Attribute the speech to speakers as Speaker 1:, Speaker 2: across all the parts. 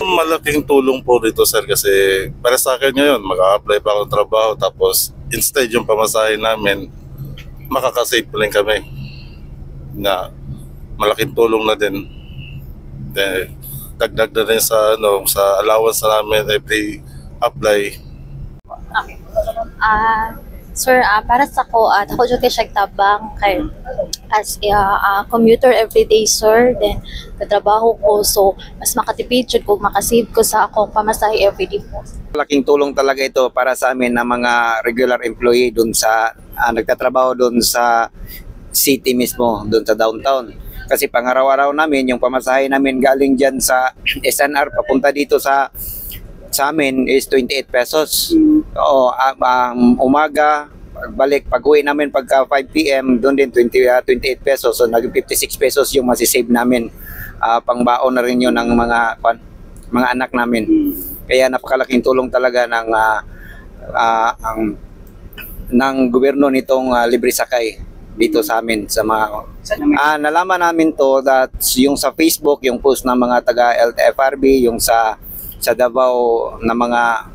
Speaker 1: Malaking tulong po dito sir kasi para sa akin ngayon mag-a-apply pa ako ng trabaho tapos instead yung pamasahe namin makakasave pa rin kami na malaking tulong na din. Dagdag na rin sa sa allowance na namin every apply.
Speaker 2: Okay. Sir, para sa ako dyan kay tabang kay as a commuter everyday sir, then katrabaho ko so mas makatipid jud kung makasave ko sa akong pamasahe everyday po.
Speaker 3: Malaking tulong talaga ito para sa amin na mga regular employee doon sa nagtatrabaho doon sa city mismo, doon sa downtown. Kasi pang-araw-araw namin, yung pamasahe namin galing dyan sa SNR papunta dito sa amin is 28 pesos. Oo, umaga, pagbalik, pag-uwi namin pagka 5 PM, doon din 28 pesos. So naging 56 pesos yung masisave namin. Pangbaon na rin yun ng mga anak namin. Kaya napakalaking tulong talaga ng gobyerno nitong libre sakay dito sa amin sa mga nalaman namin to that yung sa Facebook, yung post ng mga taga LTFRB, yung sa Davao na mga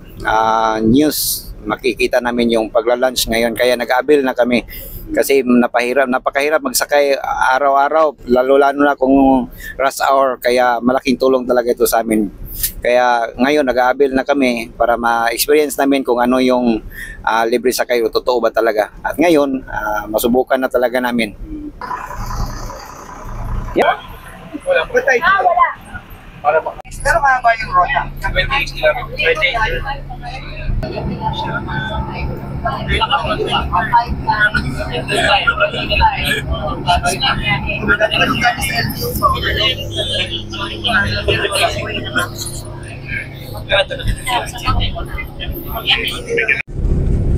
Speaker 3: news, makikita namin yung pagla-lunch ngayon. Kaya nag-abil na kami kasi napakahirap magsakay araw-araw, lalo na kung rush hour. Kaya malaking tulong talaga ito sa amin. Kaya ngayon nag-aabil na kami para ma-experience namin kung ano yung libre sakay, totoo ba talaga. At ngayon, masubukan na talaga namin.
Speaker 4: Yeah. Wala. Pero mahaba yung rota. 28 kilometers. 28.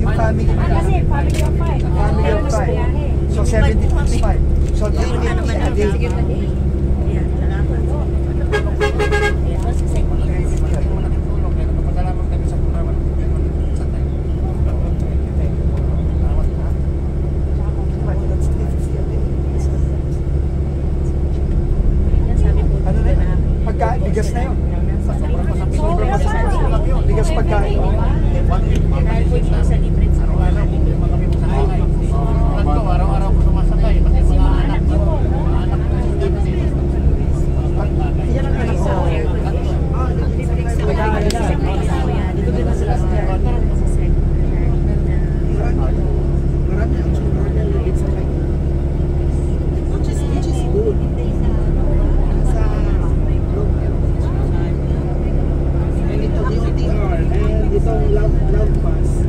Speaker 5: Yung family of 5. So 70 plus 5. So 350 a day. Bigas na yun. Bigas pagkain.
Speaker 4: Araw-araw ko sumasakay. Kasi mga anak ko.
Speaker 5: Yan ang ganito. Dito din na sila sa marami ang sakay. Which is good. Itong love pass.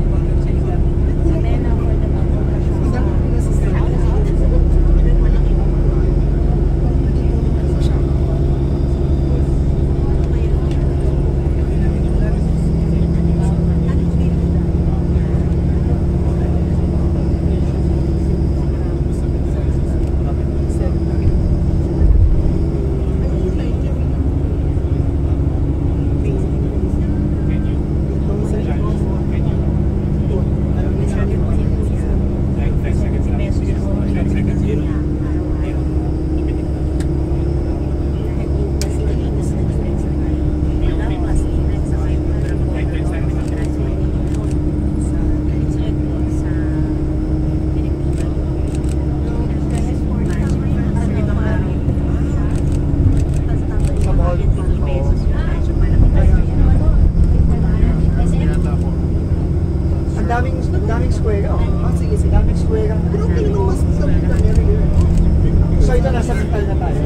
Speaker 5: daming square. Sige, daming square. Pero okay naman mas so ito nasa mental na tayo.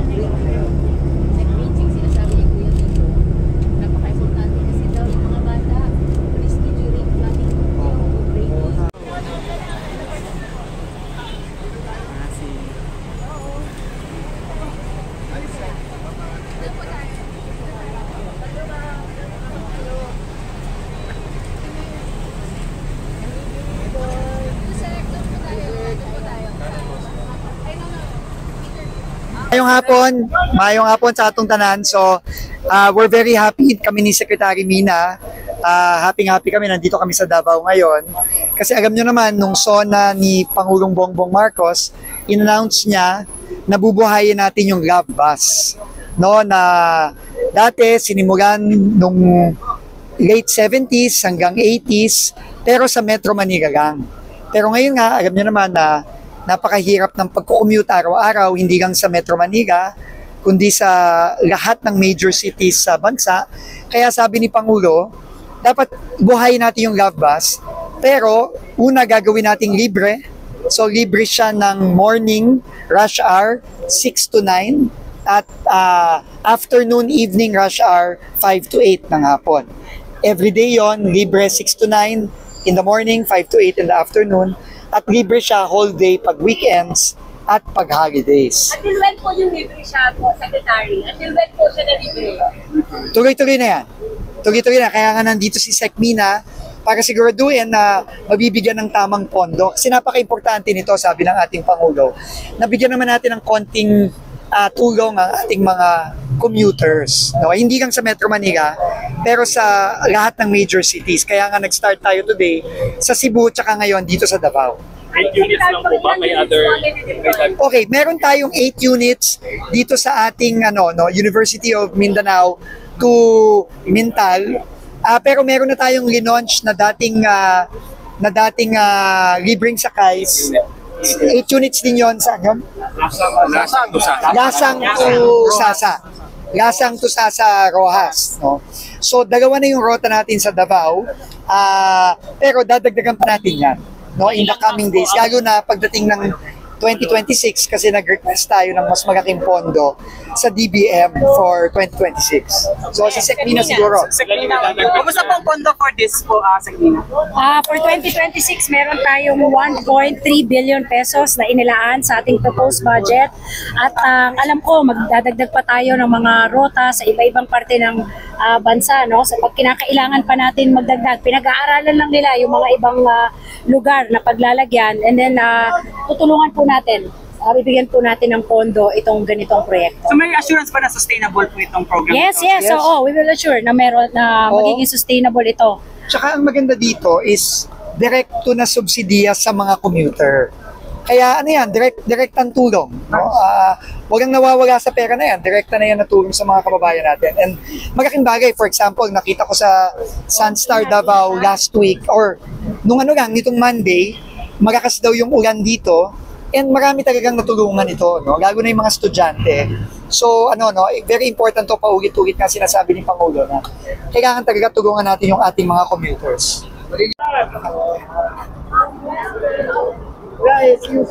Speaker 2: Nag-meeting sila sabi ni Kuya dito. Napaka-importante kasi daw yung mga bata risky during flooding.
Speaker 5: Mayong hapon sa atong tanan. So, we're very happy kami ni Secretary Mina. Happy kami, nandito kami sa Davao ngayon. Kasi alam nyo naman, nung SONA ni Pangulong Bongbong Marcos, in-announce niya na bubuhayin natin yung Love Bus. No, na Dati, sinimulan nung late 70s hanggang 80s, pero sa Metro Manila lang. Pero ngayon nga, alam nyo naman na napakahirap ng pagkukommute araw-araw, hindi lang sa Metro Manila, kundi sa lahat ng major cities sa bansa. Kaya sabi ni Pangulo, dapat buhayin natin yung Love Bus, pero una gagawin nating libre. So libre siya ng morning rush hour 6 to 9 at afternoon evening rush hour 5 to 8 ng hapon. Every day yon, libre 6 to 9 in the morning, 5 to 8 in the afternoon, at libre siya whole day pag weekends at pag holidays.
Speaker 6: Until when po yung libre siya po, Secretary? Until when po siya na libre?
Speaker 5: Tuloy-tuloy na yan. Tuloy-tuloy na. Kaya nga nandito si Sec Mina para siguraduhin na mabibigyan ng tamang pondo. Kasi napaka-importante nito, sabi ng ating Pangulo, nabigyan naman natin ng konting tulong ang ating mga commuters. No? Hindi lang sa Metro Manila, pero sa lahat ng major cities. Kaya nga nag-start tayo today sa Cebu tsaka ngayon dito sa Davao.
Speaker 4: 8 units lang po ba? May other...
Speaker 5: Okay, meron tayong 8 units dito sa ating University of Mindanao to Mintal. Pero meron na tayong launch na dating libreng sakay. 8 units din yon sa yun? Lasang to Sasa. Lasang to Sasa Rojas. No? So, dalawa na yung rota natin sa Davao. Pero dadagdagan pa natin yan. No, in the coming days, lalo na pagdating ng 2026 kasi nag-request tayo ng mas malaking pondo sa DBM for 2026. So si Sec Mina siguro.
Speaker 7: Kumusta pong pondo for this po, Sec Mina?
Speaker 6: For 2026, meron tayong 1.3 billion pesos na inilaan sa ating proposed budget. At alam ko, magdadagdag pa tayo ng mga rota sa iba-ibang parte ng bansa. No? So pag kinakailangan pa natin magdagdag, pinag-aaralan lang nila yung mga ibang lugar na paglalagyan. And then tutulungan po natin, bibigyan po natin ng pondo itong ganitong proyekto.
Speaker 7: So may assurance ba na sustainable po itong program?
Speaker 6: Yes, yes. So, we will assure na meron na magiging sustainable ito.
Speaker 5: Tsaka ang maganda dito is direkto na subsidiya sa mga commuter. Kaya ano yan, direct ang tulong. No? Huwag ang nawawala sa pera na yan, direkta na yan na tulong sa mga kababayan natin. And magaking bagay, for example, nakita ko sa Sunstar Davao last week, or nitong Monday, magakas daw yung ulan dito, and marami talagang natulungan ito, no? Lalo na yung mga estudyante. So, very important to, paulit-ulit nga sinasabi ni Pangulo na kailangan talaga tulungan natin yung ating mga commuters. Guys, yung